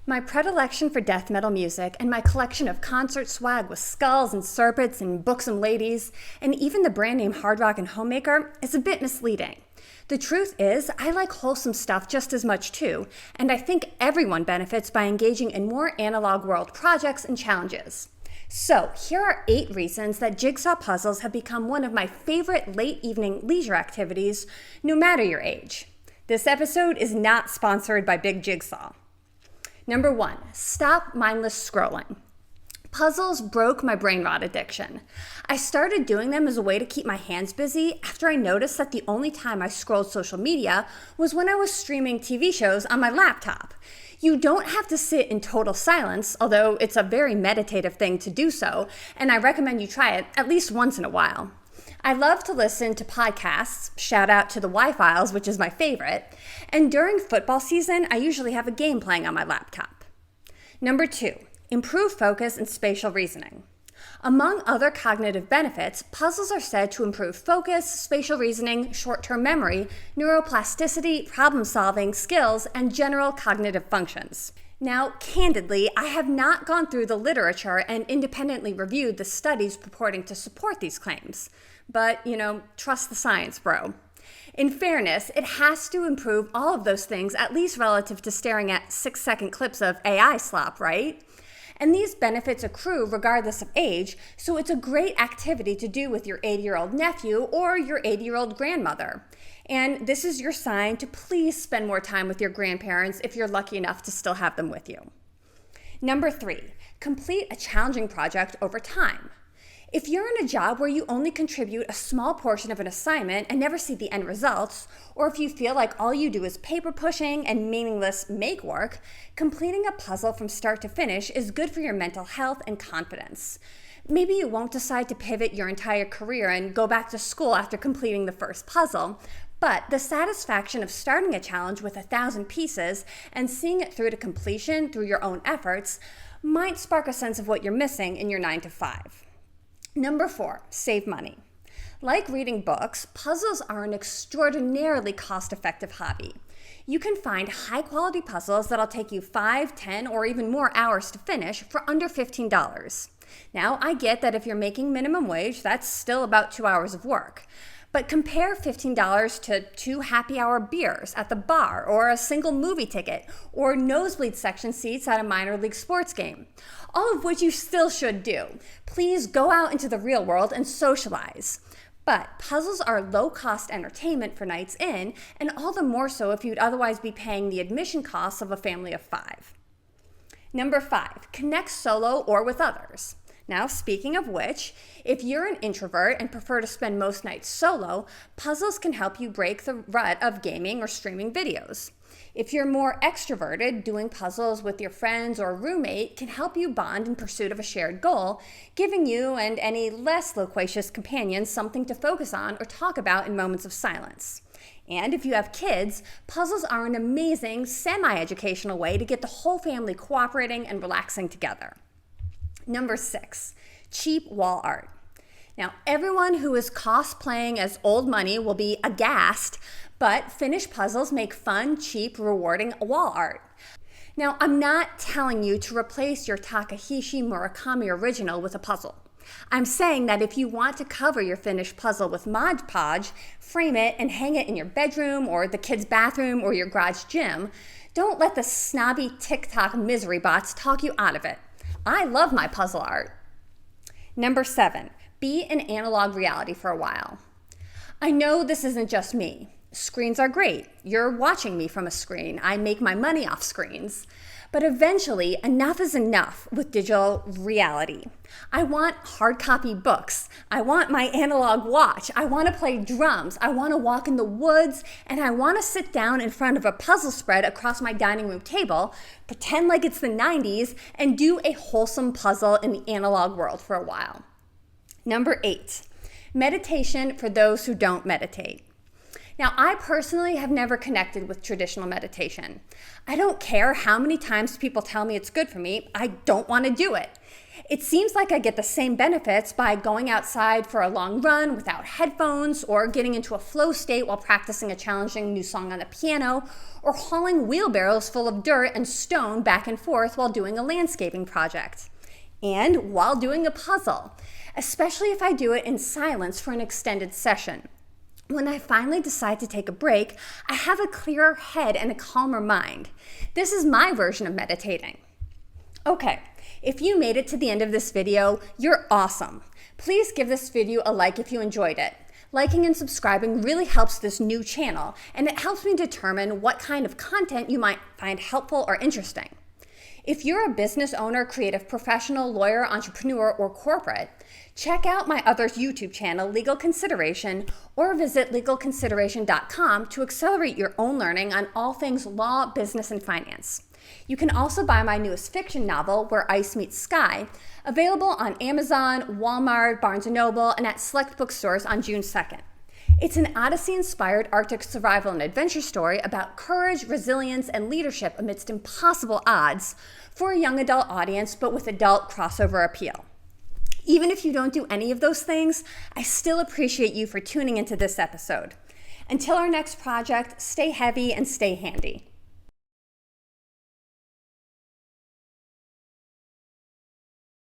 My predilection for death metal music and my collection of concert swag with skulls and serpents and buxom ladies, and even the brand name Hard Rock and Homemaker is a bit misleading. The truth is, I like wholesome stuff just as much too, and I think everyone benefits by engaging in more analog world projects and challenges. So, here are 8 reasons that jigsaw puzzles have become one of my favorite late evening leisure activities, no matter your age. This episode is not sponsored by Big Jigsaw. Number 1, stop mindless scrolling. Puzzles broke my brain rot addiction. I started doing them as a way to keep my hands busy after I noticed that the only time I scrolled social media was when I was streaming TV shows on my laptop. You don't have to sit in total silence, although it's a very meditative thing to do so, and I recommend you try it at least once in a while. I love to listen to podcasts, shout out to the Y-Files, which is my favorite, and during football season, I usually have a game playing on my laptop. Number 2, improve focus and spatial reasoning. Among other cognitive benefits, puzzles are said to improve focus, spatial reasoning, short-term memory, neuroplasticity, problem-solving skills, and general cognitive functions. Now, candidly, I have not gone through the literature and independently reviewed the studies purporting to support these claims. But, trust the science, bro. In fairness, it has to improve all of those things, at least relative to staring at 6-second clips of AI slop, right? And these benefits accrue regardless of age, so it's a great activity to do with your 80-year-old nephew or your 80-year-old grandmother. And this is your sign to please spend more time with your grandparents if you're lucky enough to still have them with you. Number 3, complete a challenging project over time. If you're in a job where you only contribute a small portion of an assignment and never see the end results, or if you feel like all you do is paper pushing and meaningless make work, completing a puzzle from start to finish is good for your mental health and confidence. Maybe you won't decide to pivot your entire career and go back to school after completing the first puzzle, but the satisfaction of starting a challenge with 1,000 pieces and seeing it through to completion through your own efforts might spark a sense of what you're missing in your 9-to-5. Number 4, save money. Like reading books, puzzles are an extraordinarily cost-effective hobby. You can find high-quality puzzles that'll take you 5, 10, or even more hours to finish for under $15. Now, I get that if you're making minimum wage, that's still about 2 hours of work. But compare $15 to 2 happy hour beers at the bar, or a single movie ticket, or nosebleed section seats at a minor league sports game. All of which you still should do. Please go out into the real world and socialize. But puzzles are low-cost entertainment for nights in, and all the more so if you'd otherwise be paying the admission costs of a family of 5. Number 5, connect solo or with others. Now, speaking of which, if you're an introvert and prefer to spend most nights solo, puzzles can help you break the rut of gaming or streaming videos. If you're more extroverted, doing puzzles with your friends or roommate can help you bond in pursuit of a shared goal, giving you and any less loquacious companions something to focus on or talk about in moments of silence. And if you have kids, puzzles are an amazing, semi-educational way to get the whole family cooperating and relaxing together. Number 6, cheap wall art. Now, everyone who is cosplaying as old money will be aghast, but finished puzzles make fun, cheap, rewarding wall art. Now, I'm not telling you to replace your Takahashi Murakami original with a puzzle. I'm saying that if you want to cover your finished puzzle with Mod Podge, frame it and hang it in your bedroom or the kids' bathroom or your garage gym, don't let the snobby TikTok misery bots talk you out of it. I love my puzzle art. Number 7, be in analog reality for a while. I know this isn't just me. Screens are great. You're watching me from a screen. I make my money off screens. But eventually, enough is enough with digital reality. I want hard copy books. I want my analog watch. I want to play drums. I want to walk in the woods. And I want to sit down in front of a puzzle spread across my dining room table, pretend like it's the 90s, and do a wholesome puzzle in the analog world for a while. Number 8, meditation for those who don't meditate. Now, I personally have never connected with traditional meditation. I don't care how many times people tell me it's good for me, I don't want to do it. It seems like I get the same benefits by going outside for a long run without headphones, or getting into a flow state while practicing a challenging new song on the piano, or hauling wheelbarrows full of dirt and stone back and forth while doing a landscaping project. And while doing a puzzle, especially if I do it in silence for an extended session. When I finally decide to take a break, I have a clearer head and a calmer mind. This is my version of meditating. Okay, if you made it to the end of this video, you're awesome. Please give this video a like if you enjoyed it. Liking and subscribing really helps this new channel, and it helps me determine what kind of content you might find helpful or interesting. If you're a business owner, creative professional, lawyer, entrepreneur, or corporate, check out my other YouTube channel, Legal Consideration, or visit legalconsideration.com to accelerate your own learning on all things law, business, and finance. You can also buy my newest fiction novel, Where Ice Meets Sky, available on Amazon, Walmart, Barnes & Noble, and at select bookstores on June 2nd. It's an Odyssey-inspired Arctic survival and adventure story about courage, resilience, and leadership amidst impossible odds for a young adult audience, but with adult crossover appeal. Even if you don't do any of those things, I still appreciate you for tuning into this episode. Until our next project, stay heavy and stay handy.